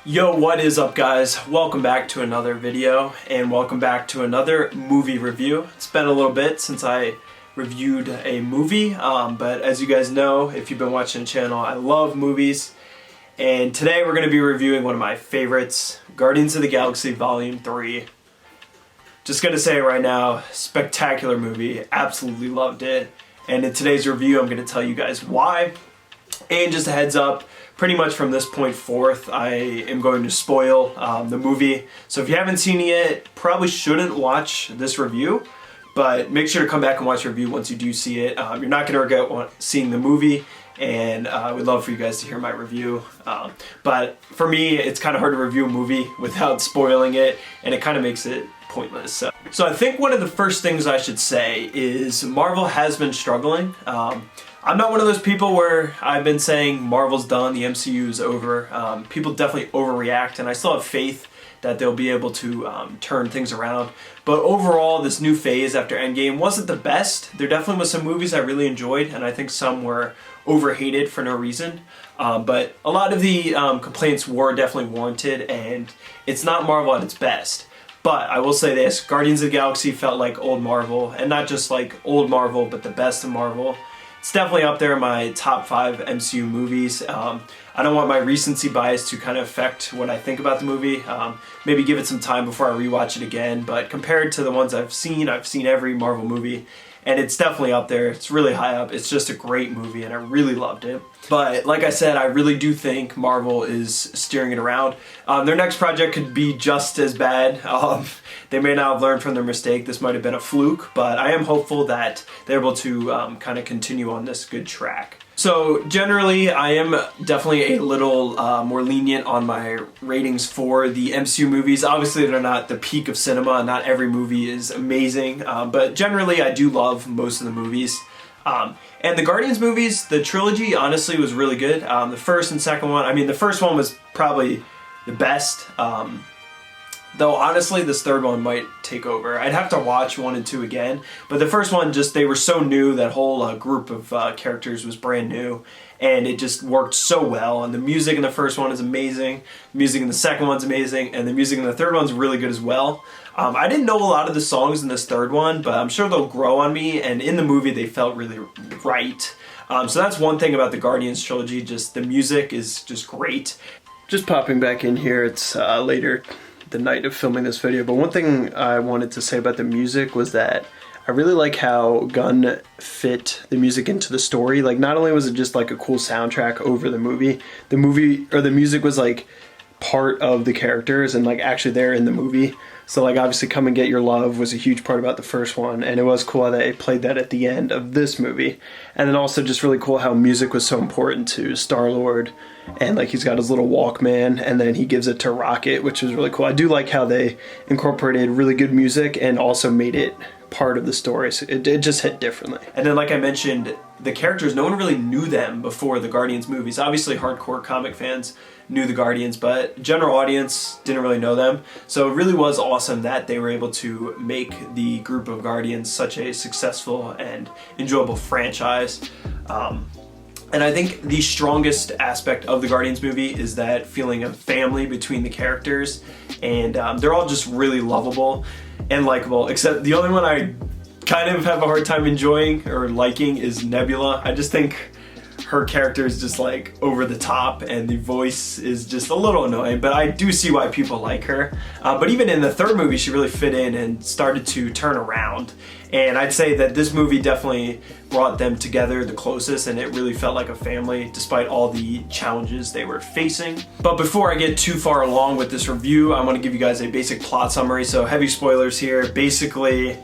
Yo, what is up guys? Welcome back to another video and welcome back to another movie review. It's been a little bit since I reviewed a movie, but as you guys know, if you've been watching the channel, I love movies. And today we're going to be reviewing one of my favorites, Guardians of the Galaxy Volume 3. Just going to say it right now, spectacular movie, absolutely loved it. And in today's review I'm going to tell you guys why. And just a heads up, pretty much from this point forth, I am going to spoil the movie. So if you haven't seen it yet, probably shouldn't watch this review, but make sure to come back and watch the review once you do see it. You're not going to regret seeing the movie, and I would love for you guys to hear my review. But for me, it's kind of hard to review a movie without spoiling it, and it kind of makes it pointless. So I think one of the first things I should say is Marvel has been struggling. I'm not one of those people where I've been saying Marvel's done, the MCU is over. People definitely overreact, and I still have faith that they'll be able to turn things around. But overall, this new phase after Endgame wasn't the best. There definitely was some movies I really enjoyed, and I think some were overhated for no reason. But a lot of the complaints were definitely warranted, and it's not Marvel at its best. But I will say this, Guardians of the Galaxy felt like old Marvel, and not just like old Marvel, but the best of Marvel. It's definitely up there in my top 5 MCU movies. I don't want my recency bias to kind of affect what I think about the movie. Maybe give it some time before I rewatch it again, but compared to the ones I've seen every Marvel movie, and it's definitely up there. It's really high up. It's just a great movie, and I really loved it. But like I said, I really do think Marvel is steering it around. Their next project could be just as bad. They may not have learned from their mistake. This might have been a fluke, but I am hopeful that they're able to kind of continue on this good track. So generally, I am definitely a little more lenient on my ratings for the MCU movies. Obviously, they're not the peak of cinema. Not every movie is amazing, but generally, I do love most of the movies. And the Guardians movies, the trilogy, honestly, was really good. The first and second one, I mean, the first one was probably the best. Though honestly, this third one might take over. I'd have to watch 1 and 2 again. But the first one, just they were so new. That whole group of characters was brand new. And it just worked so well. And the music in the first one is amazing. The music in the second one's amazing. And the music in the third one's really good as well. I didn't know a lot of the songs in this third one, but I'm sure they'll grow on me. And in the movie, they felt really right. So that's one thing about the Guardians trilogy. Just the music is just great. Just popping back in here, it's later the night of filming this video, but one thing I wanted to say about the music was that I really like how Gunn fit the music into the story. Like, not only was it just like a cool soundtrack over the music was like part of the characters and like actually there in the movie. So like obviously Come and Get Your Love was a huge part about the first one, and it was cool that they played that at the end of this movie. And then also just really cool how music was so important to Star-Lord, and like he's got his little Walkman and then he gives it to Rocket, which is really cool. I do like how they incorporated really good music and also made it part of the story, so it just hit differently. And then like I mentioned, the characters, no one really knew them before the Guardians movies. Obviously hardcore comic fans knew the Guardians, but general audience didn't really know them. So it really was awesome that they were able to make the group of Guardians such a successful and enjoyable franchise. And I think the strongest aspect of the Guardians movie is that feeling of family between the characters, and they're all just really lovable and likable, except the only one I kind of have a hard time enjoying or liking is Nebula. I just think her character is just like over the top, and the voice is just a little annoying, but I do see why people like her. But even in the third movie, she really fit in and started to turn around. And I'd say that this movie definitely brought them together the closest, and it really felt like a family despite all the challenges they were facing. But before I get too far along with this review, I want to give you guys a basic plot summary. So heavy spoilers here. Basically,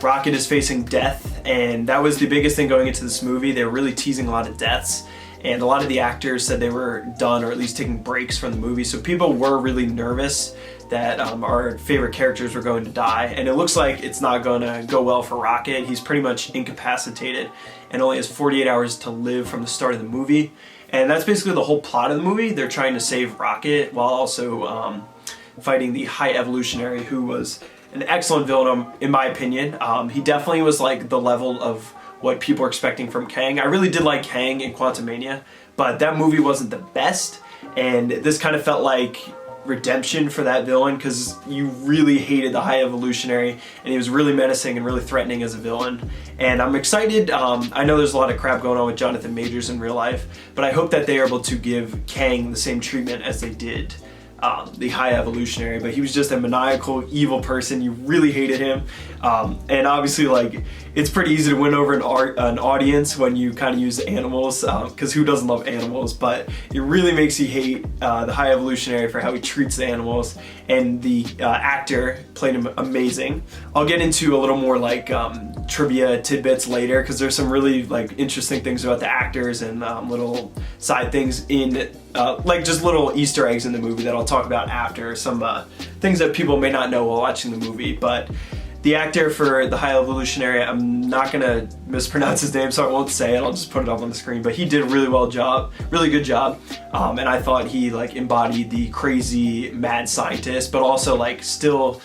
Rocket is facing death, and that was the biggest thing going into this movie. They were really teasing a lot of deaths, and a lot of the actors said they were done or at least taking breaks from the movie. So people were really nervous that our favorite characters were going to die, and it looks like it's not going to go well for Rocket. He's pretty much incapacitated and only has 48 hours to live from the start of the movie. And that's basically the whole plot of the movie. They're trying to save Rocket while also fighting the High Evolutionary, who was an excellent villain in my opinion. He definitely was like the level of what people are expecting from Kang. I really did like Kang in Quantumania, but that movie wasn't the best, and this kind of felt like redemption for that villain, because you really hated the High Evolutionary and he was really menacing and really threatening as a villain. And I'm excited. I know there's a lot of crap going on with Jonathan Majors in real life, but I hope that they are able to give Kang the same treatment as they did the High Evolutionary. But he was just a maniacal, evil person. You really hated him. And obviously, like, it's pretty easy to win over an audience when you kind of use animals, because who doesn't love animals? But it really makes you hate the High Evolutionary for how he treats the animals. And the actor played him amazing. I'll get into a little more like trivia tidbits later, because there's some really like interesting things about the actors and little side things in like just little Easter eggs in the movie that I'll talk about after, some things that people may not know while watching the movie. But the actor for the High Evolutionary, I'm not gonna mispronounce his name, so I won't say it, I'll just put it up on the screen, but he did a really good job. And I thought he like embodied the crazy mad scientist, but also like still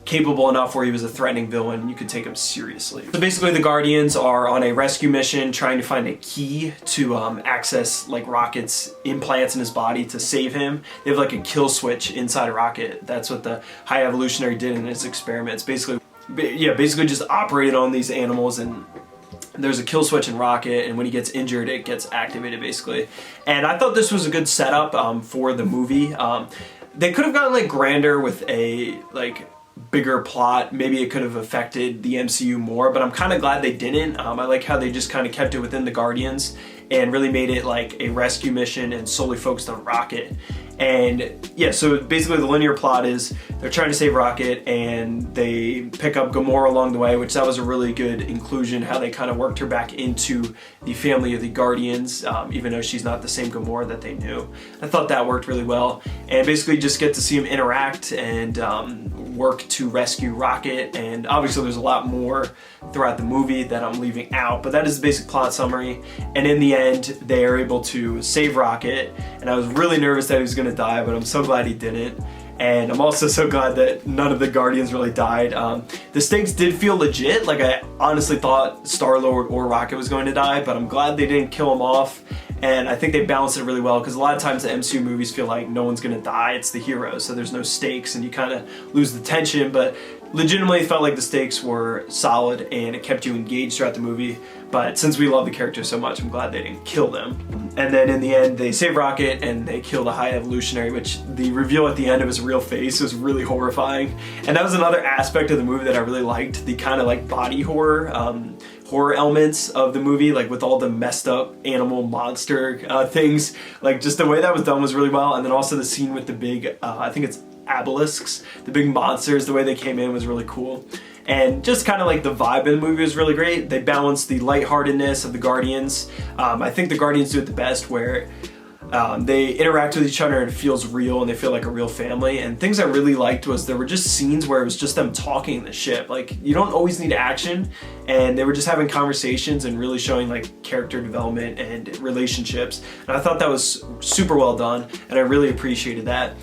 capable enough where he was a threatening villain, you could take him seriously. So basically the Guardians are on a rescue mission trying to find a key to access like Rocket's implants in his body to save him. They have like a kill switch inside a Rocket. That's what the High Evolutionary did in his experiments. Basically just operated on these animals, and there's a kill switch in Rocket, and when he gets injured it gets activated basically. And I thought this was a good setup for the movie. They could have gotten like grander with a like bigger plot. Maybe it could have affected the MCU more, but I'm kind of glad they didn't. I like how they just kind of kept it within the Guardians and really made it like a rescue mission and solely focused on Rocket. And yeah, so basically the linear plot is they're trying to save Rocket and they pick up Gamora along the way, which that was a really good inclusion, how they kind of worked her back into the family of the Guardians, even though she's not the same Gamora that they knew. I thought that worked really well. And basically just get to see them interact and work to rescue Rocket. And obviously there's a lot more throughout the movie that I'm leaving out, but that is the basic plot summary. And in the end, they are able to save Rocket. And I was really nervous that he was gonna die, but I'm so glad he didn't. And I'm also so glad that none of the Guardians really died. The stakes did feel legit. Like I honestly thought Star-Lord or Rocket was going to die, but I'm glad they didn't kill him off. And I think they balanced it really well, because a lot of times the MCU movies feel like no one's gonna die, it's the hero, so there's no stakes and you kind of lose the tension. But legitimately felt like the stakes were solid and it kept you engaged throughout the movie. But since we love the characters so much, I'm glad they didn't kill them. And then in the end, they save Rocket and they kill the High Evolutionary, which the reveal at the end of his real face was really horrifying. And that was another aspect of the movie that I really liked, the kind of like body horror elements of the movie, like with all the messed up animal monster things. Like just the way that was done was really well. And then also the scene with the big, I think it's obelisks, the big monsters, the way they came in was really cool. And just kind of like the vibe of the movie was really great. They balanced the lightheartedness of the Guardians. I think the Guardians do it the best, where they interact with each other and it feels real and they feel like a real family. And things I really liked was there were just scenes where it was just them talking in the ship. Like you don't always need action, and they were just having conversations and really showing like character development and relationships. And I thought that was super well done, and I really appreciated that.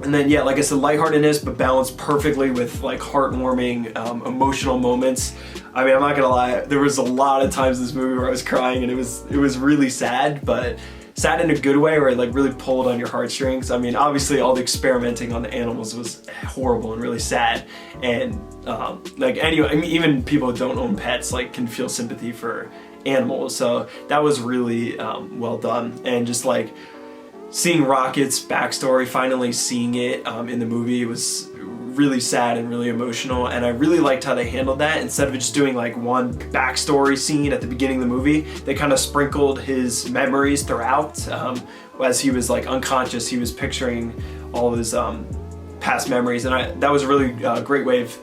And then yeah, like I said, lightheartedness, but balanced perfectly with like heartwarming, emotional moments. I mean, I'm not gonna lie, there was a lot of times in this movie where I was crying, and it was really sad, but sad in a good way, where it like really pulled on your heartstrings. I mean, obviously all the experimenting on the animals was horrible and really sad. And like anyway, I mean, even people who don't own pets like can feel sympathy for animals. So that was really well done. And just like seeing Rocket's backstory, finally seeing it in the movie, was really sad and really emotional, and I really liked how they handled that. Instead of just doing like one backstory scene at the beginning of the movie, they kind of sprinkled his memories throughout. As he was like unconscious, he was picturing all of his past memories, and that was a really great way of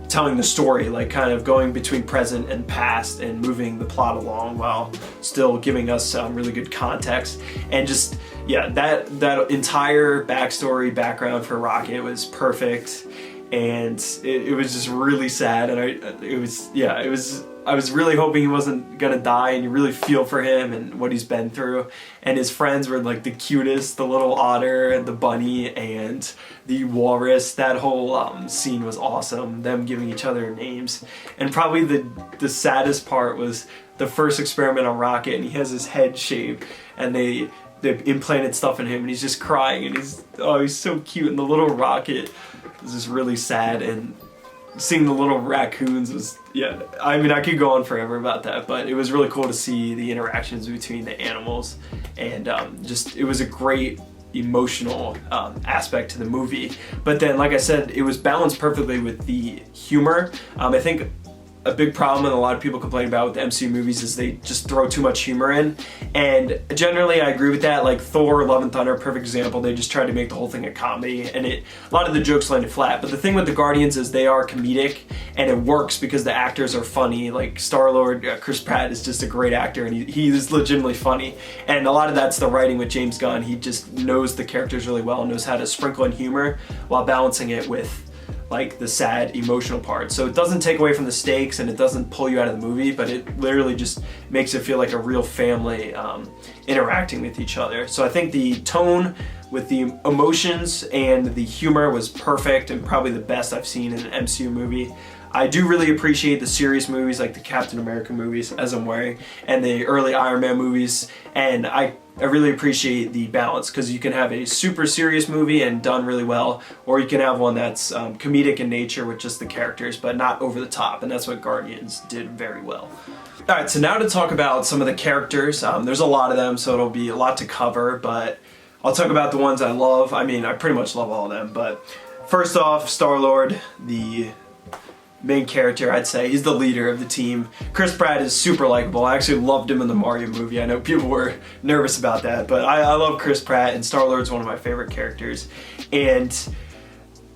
telling the story, like kind of going between present and past and moving the plot along while still giving us really good context. And just yeah, that entire backstory background for Rocket was perfect, and it was just really sad. And I was really hoping he wasn't gonna die, and you really feel for him and what he's been through. And his friends were like the cutest, the little otter and the bunny and the walrus. That whole scene was awesome, them giving each other names. And probably the saddest part was the first experiment on Rocket, and he has his head shaved, and they they implanted stuff in him, and he's just crying, and he's so cute, and the little rocket is just really sad, and seeing the little raccoons was, yeah, I mean, I could go on forever about that, but it was really cool to see the interactions between the animals, and just, it was a great emotional aspect to the movie. But then, like I said, it was balanced perfectly with the humor. I think a big problem and a lot of people complain about with the MCU movies is they just throw too much humor in, and generally I agree with that. Like Thor, Love and Thunder, perfect example. They just tried to make the whole thing a comedy, and a lot of the jokes landed flat. But the thing with the Guardians is they are comedic, and it works because the actors are funny. Like Star-Lord, Chris Pratt is just a great actor, and he is legitimately funny. And a lot of that's the writing with James Gunn. He just knows the characters really well, knows how to sprinkle in humor while balancing it with like the sad emotional part. So it doesn't take away from the stakes, and it doesn't pull you out of the movie, but it literally just makes it feel like a real family interacting with each other. So I think the tone with the emotions and the humor was perfect, and probably the best I've seen in an MCU movie. I do really appreciate the serious movies like the Captain America movies, as I'm wearing, and the early Iron Man movies, and I really appreciate the balance, because you can have a super serious movie and done really well, or you can have one that's comedic in nature with just the characters but not over the top, and that's what Guardians did very well. Alright, so now to talk about some of the characters. There's a lot of them, so it'll be a lot to cover, but I'll talk about the ones I love. I mean, I pretty much love all of them, but first off, Star-Lord, the main character, I'd say. He's the leader of the team. Chris Pratt is super likable. I actually loved him in the Mario movie. I know people were nervous about that, but I love Chris Pratt, and Star-Lord's one of my favorite characters. And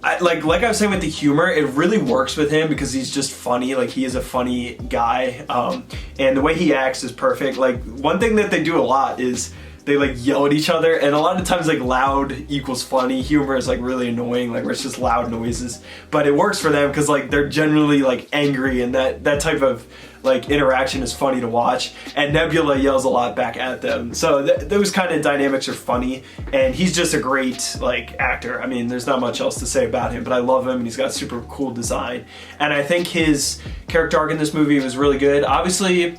like I was saying with the humor, it really works with him because he's just funny. Like, he is a funny guy, and the way he acts is perfect. Like, one thing that they do a lot is they like yell at each other, and a lot of times like loud equals funny. Humor is like really annoying, like where it's just loud noises, but it works for them because like they're generally like angry, and that type of like interaction is funny to watch, and Nebula yells a lot back at them, so those kind of dynamics are funny, and he's just a great like actor. I mean, there's not much else to say about him, but I love him, and he's got super cool design, and I think his character arc in this movie was really good. Obviously,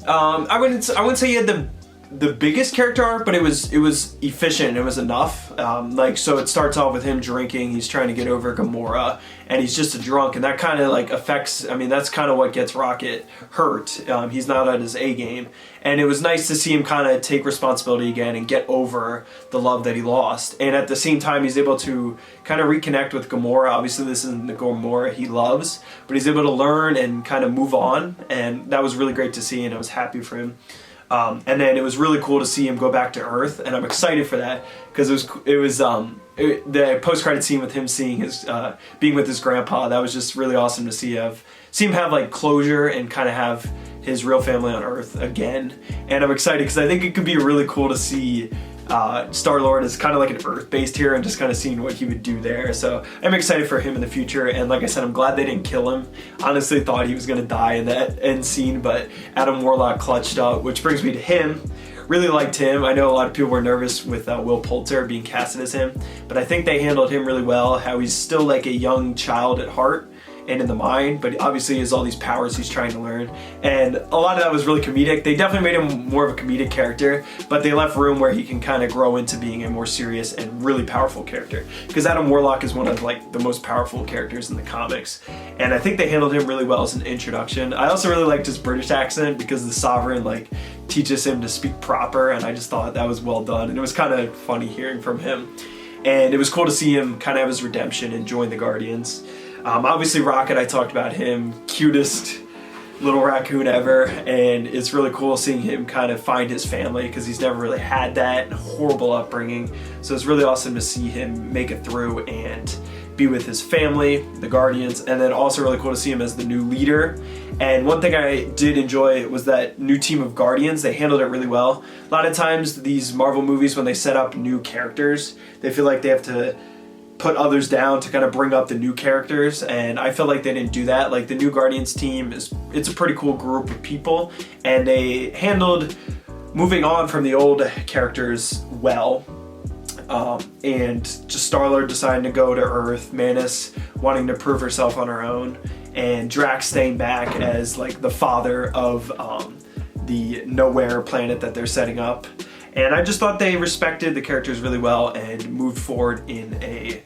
I wouldn't say he had the biggest character arc, but it was efficient. It was enough. Like, so it starts off with him drinking. He's trying to get over Gamora, and he's just a drunk, and that kind of like affects. I mean, that's kind of what gets Rocket hurt. He's not at his A game, and it was nice to see him kind of take responsibility again and get over the love that he lost. And at the same time, he's able to kind of reconnect with Gamora. Obviously, this isn't the Gamora he loves, but he's able to learn and kind of move on, and that was really great to see, and I was happy for him. And then it was really cool to see him go back to Earth, and I'm excited for that because the post-credit scene with him seeing his being with his grandpa. That was just really awesome to see him have like closure and kind of have his real family on Earth again. And I'm excited because I think it could be really cool to see Star-Lord is kind of like an Earth-based hero, and just kind of seeing what he would do there. So I'm excited for him in the future, and like I said, I'm glad they didn't kill him. Honestly, thought he was going to die in that end scene, but Adam Warlock clutched up, which brings me to him. Really liked him. I know a lot of people were nervous with Will Poulter being casted as him, but I think they handled him really well, how he's still like a young child at heart and in the mind, but obviously he has all these powers he's trying to learn, and a lot of that was really comedic. They definitely made him more of a comedic character, but they left room where he can kind of grow into being a more serious and really powerful character, because Adam Warlock is one of like the most powerful characters in the comics, and I think they handled him really well as an introduction. I also really liked his British accent because the Sovereign like teaches him to speak proper, and I just thought that was well done, and it was kind of funny hearing from him, and it was cool to see him kind of have his redemption and join the Guardians. Obviously Rocket, I talked about him, cutest little raccoon ever, and it's really cool seeing him kind of find his family because he's never really had that horrible upbringing. So it's really awesome to see him make it through and be with his family, the Guardians, and then also really cool to see him as the new leader. And one thing I did enjoy was that new team of Guardians. They handled it really well. A lot of times these Marvel movies, when they set up new characters, they feel like they have to put others down to kind of bring up the new characters, and I feel like they didn't do that. Like, the new Guardians team it's a pretty cool group of people, and they handled moving on from the old characters well. And just Star-Lord deciding to go to Earth, Mantis wanting to prove herself on her own, and Drax staying back as like the father of the Nowhere planet that they're setting up. And I just thought they respected the characters really well and moved forward in a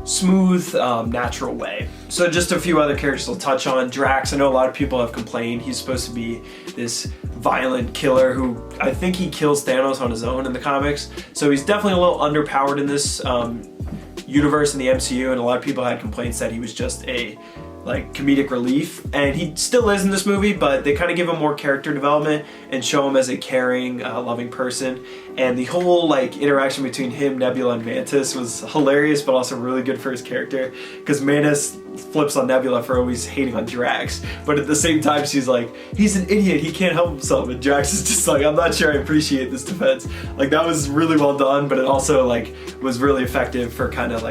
smooth, natural way. So just a few other characters I'll touch on. Drax, I know a lot of people have complained. He's supposed to be this violent killer who, I think he kills Thanos on his own in the comics. So he's definitely a little underpowered in this universe in the MCU, and a lot of people had complaints that he was just a comedic relief, and he still is in this movie, but they kind of give him more character development and show him as a caring, loving person. And the whole interaction between him, Nebula, and Mantis was hilarious, but also really good for his character, because Mantis flips on Nebula for always hating on Drax, but at the same time she's like, he's an idiot, he can't help himself, and Drax is just like, I'm not sure I appreciate this defense. That was really well done, but it also was really effective for kind of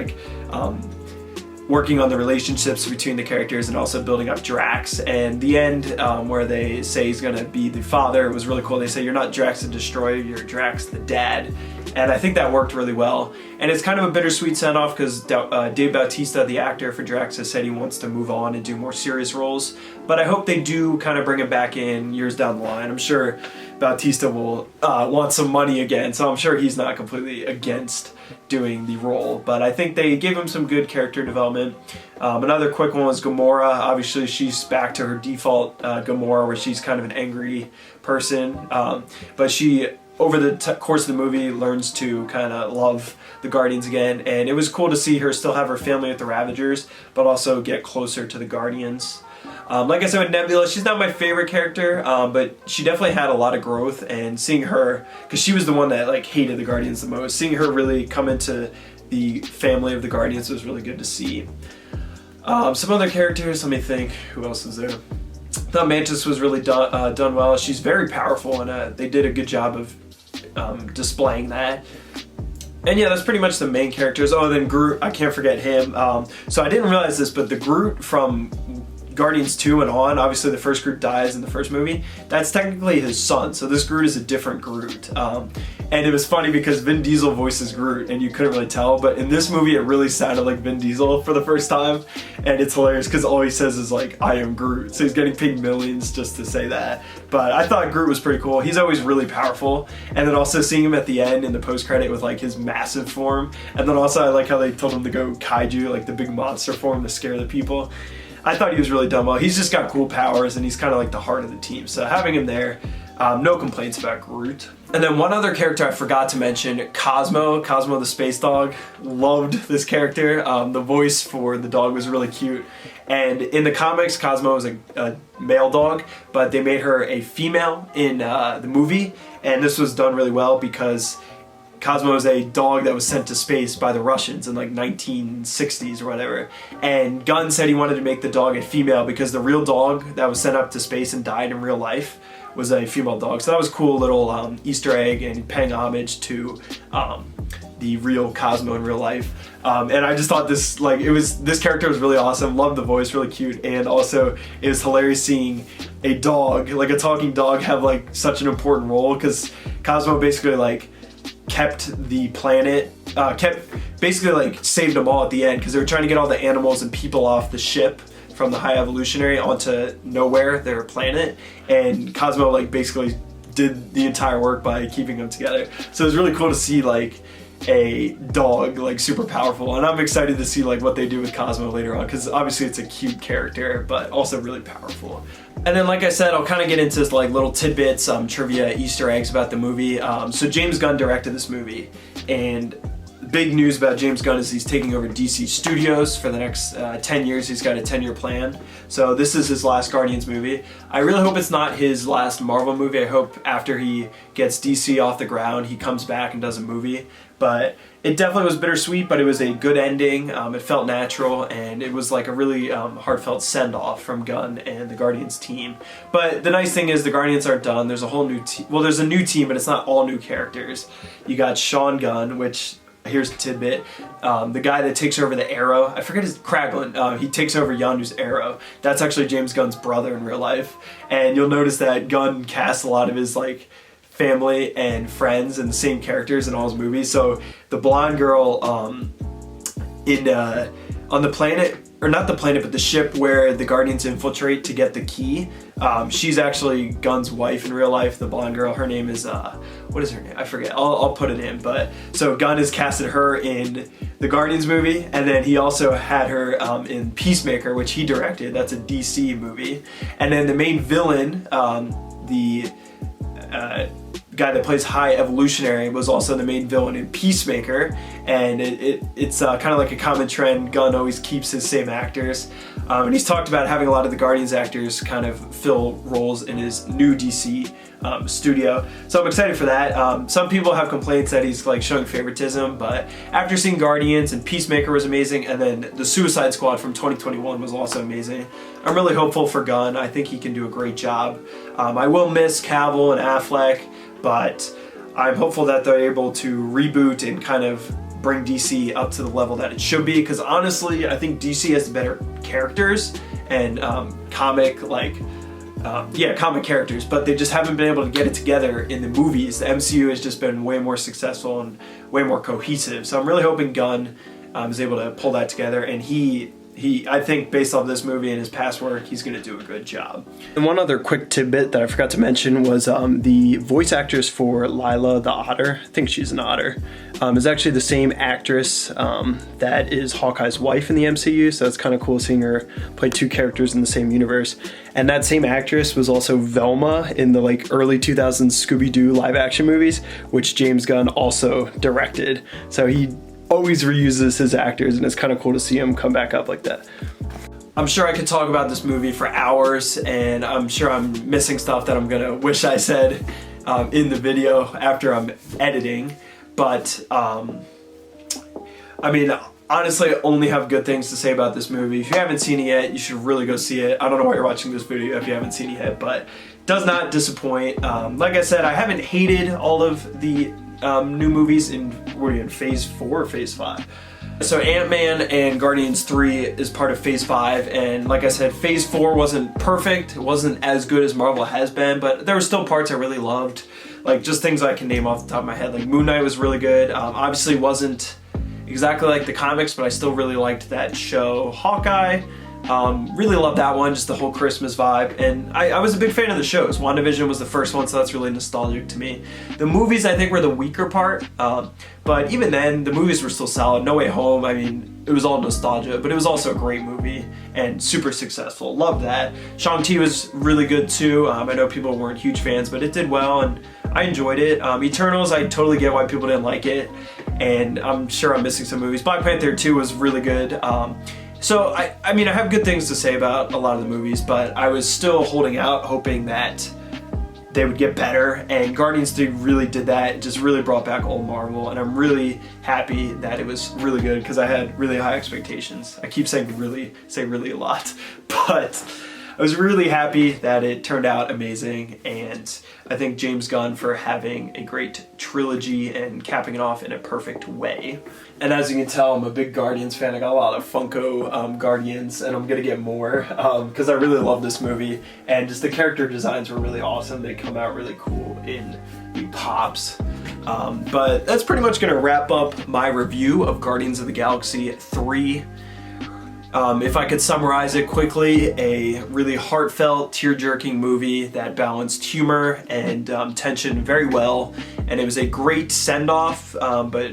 working on the relationships between the characters and also building up Drax. And the end, where they say he's gonna be the father, was really cool. They say, you're not Drax the Destroyer, you're Drax the Dad. And I think that worked really well. And it's kind of a bittersweet send-off because Dave Bautista, the actor for Drax, has said he wants to move on and do more serious roles. But I hope they do kind of bring him back in years down the line. I'm sure Bautista will want some money again, so I'm sure he's not completely against doing the role. But I think they gave him some good character development. Another quick one was Gamora. Obviously, she's back to her default Gamora, where she's kind of an angry person. But she, over the course of the movie, learns to kind of love the Guardians again. And it was cool to see her still have her family with the Ravagers, but also get closer to the Guardians. Like I said with Nebula, she's not my favorite character, but she definitely had a lot of growth, and seeing her, because she was the one that hated the Guardians the most, seeing her really come into the family of the Guardians was really good to see. Some other characters, let me think, who else was there? I thought Mantis was really done well. She's very powerful, and they did a good job of displaying that. And yeah, that's pretty much the main characters. Oh, then Groot, I can't forget him. So I didn't realize this, but the Groot from Guardians 2 and on, obviously the first Groot dies in the first movie, that's technically his son, so this Groot is a different Groot. And it was funny because Vin Diesel voices Groot and you couldn't really tell, but in this movie it really sounded like Vin Diesel for the first time, and it's hilarious because all he says is I am Groot, so he's getting paid millions just to say that. But I thought Groot was pretty cool. He's always really powerful, and then also seeing him at the end in the post-credit with his massive form, and then also I like how they told him to go kaiju, the big monster form to scare the people. I thought he was really done well. He's just got cool powers, and he's kind of the heart of the team. So having him there, no complaints about Groot. And then one other character I forgot to mention, Cosmo the space dog. Loved this character. The voice for the dog was really cute. And in the comics, Cosmo was a male dog, but they made her a female in the movie. And this was done really well because Cosmo is a dog that was sent to space by the Russians in 1960s or whatever. And Gunn said he wanted to make the dog a female because the real dog that was sent up to space and died in real life was a female dog. So that was a cool little Easter egg and paying homage to the real Cosmo in real life. And I just thought this character was really awesome. Loved the voice, really cute. And also it was hilarious seeing a dog, a talking dog, have such an important role, because Cosmo basically kept the planet, saved them all at the end, because they were trying to get all the animals and people off the ship from the High Evolutionary onto Nowhere, their planet, and Cosmo basically did the entire work by keeping them together. So it was really cool to see a dog super powerful, and I'm excited to see what they do with Cosmo later on, because obviously it's a cute character but also really powerful. And then like I said, I'll kind of get into little tidbits, trivia, Easter eggs about the movie. So James Gunn directed this movie, and big news about James Gunn is he's taking over DC Studios for the next 10 years. He's got a 10-year plan. So this is his last Guardians movie. I really hope it's not his last Marvel movie. I hope after he gets DC off the ground, he comes back and does a movie. But it definitely was bittersweet, but it was a good ending. It felt natural, and it was a really heartfelt send-off from Gunn and the Guardians team. But the nice thing is the Guardians aren't done. There's a whole new team. Well, there's a new team, but it's not all new characters. You got Sean Gunn, which, here's a tidbit, the guy that takes over the Arrow, I forget his, Kraglin, he takes over Yondu's Arrow. That's actually James Gunn's brother in real life. And you'll notice that Gunn casts a lot of his family and friends and the same characters in all his movies. So the blonde girl on the planet or not the planet, but the ship where the Guardians infiltrate to get the key. She's actually Gunn's wife in real life, the blonde girl. Her name is, what is her name? I forget. I'll put it in. But so Gunn has casted her in the Guardians movie, and then he also had her in Peacemaker, which he directed. That's a DC movie. And then the main villain, the guy that plays High Evolutionary, was also the main villain in Peacemaker, and it's kind of like a common trend. Gunn always keeps his same actors, and he's talked about having a lot of the Guardians actors kind of fill roles in his new DC studio. So I'm excited for that. Some people have complaints that he's like showing favoritism, but after seeing Guardians and Peacemaker was amazing, and then the Suicide Squad from 2021 was also amazing, I'm really hopeful for Gunn. I think he can do a great job. I will miss Cavill and Affleck, but I'm hopeful that they're able to reboot and kind of bring DC up to the level that it should be, because honestly, I think DC has better characters and comic characters, but they just haven't been able to get it together in the movies. The MCU has just been way more successful and way more cohesive. So I'm really hoping Gunn is able to pull that together, and I think based off this movie and his past work, he's going to do a good job. And one other quick tidbit that I forgot to mention was the voice actress for Lila the Otter, I think she's an otter, is actually the same actress that is Hawkeye's wife in the MCU, so it's kind of cool seeing her play two characters in the same universe. And that same actress was also Velma in the early 2000s Scooby-Doo live action movies, which James Gunn also directed. So he always reuses his actors, and it's kind of cool to see him come back up like that. I'm sure I could talk about this movie for hours, and I'm sure I'm missing stuff that I'm gonna wish I said in the video after I'm editing, but I mean, honestly, I only have good things to say about this movie. If you haven't seen it yet, you should really go see it. I don't know why you're watching this video if you haven't seen it yet, but it does not disappoint. Like I said, I haven't hated all of the new movies in, what are you in, phase 4 or phase 5? So Ant-Man and Guardians 3 is part of phase 5, and like I said, phase 4 wasn't perfect. It wasn't as good as Marvel has been, but there were still parts I really loved. Like just things I can name off the top of my head. Like Moon Knight was really good. Obviously wasn't exactly like the comics, but I still really liked that show. Hawkeye, really loved that one, just the whole Christmas vibe, and I was a big fan of the shows. WandaVision was the first one, so that's really nostalgic to me. The movies I think were the weaker part, but even then, the movies were still solid. No Way Home, I mean, it was all nostalgia, but it was also a great movie and super successful. Loved that. Shang-Chi was really good too. I know people weren't huge fans, but it did well, and I enjoyed it. Eternals, I totally get why people didn't like it, and I'm sure I'm missing some movies. Black Panther 2 was really good. So, I mean, I have good things to say about a lot of the movies, but I was still holding out, hoping that they would get better, and Guardians 3 really did that. It just really brought back old Marvel, and I'm really happy that it was really good, because I had really high expectations. I keep saying really a lot, but I was really happy that it turned out amazing, and I thank James Gunn for having a great trilogy and capping it off in a perfect way. And as you can tell, I'm a big Guardians fan. I got a lot of Funko Guardians, and I'm gonna get more because I really love this movie, and just the character designs were really awesome. They come out really cool in the pops. But that's pretty much gonna wrap up my review of Guardians of the Galaxy 3. If I could summarize it quickly, a really heartfelt, tear-jerking movie that balanced humor and tension very well, and it was a great send-off, but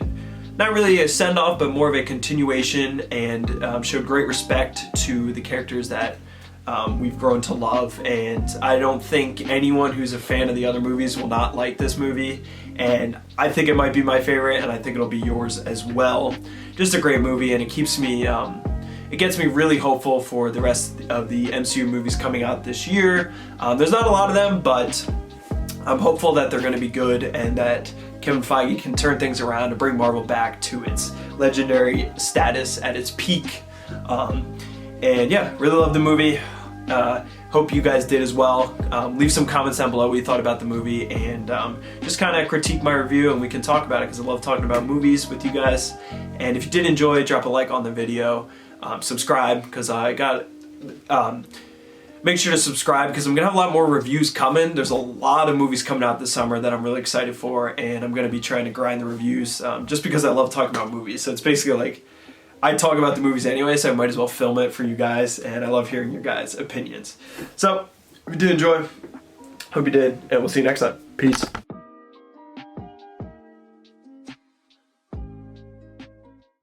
not really a send-off, but more of a continuation, and showed great respect to the characters that we've grown to love. And I don't think anyone who's a fan of the other movies will not like this movie, and I think it might be my favorite, and I think it'll be yours as well. Just a great movie, and it keeps me it gets me really hopeful for the rest of the MCU movies coming out this year. There's not a lot of them, but I'm hopeful that they're going to be good, and that Kevin Feige can turn things around to bring Marvel back to its legendary status at its peak. And yeah, really love the movie. Hope you guys did as well. Leave some comments down below what you thought about the movie, and just kind of critique my review, and we can talk about it, because I love talking about movies with you guys. And if you did enjoy, drop a like on the video. Subscribe, because I got make sure to subscribe, because I'm gonna have a lot more reviews coming. There's a lot of movies coming out this summer that I'm really excited for, and I'm gonna be trying to grind the reviews just because I love talking about movies. So it's basically like I talk about the movies anyway, so I might as well film it for you guys, and I love hearing your guys' opinions. So, if you did enjoy, hope you did, and we'll see you next time. Peace.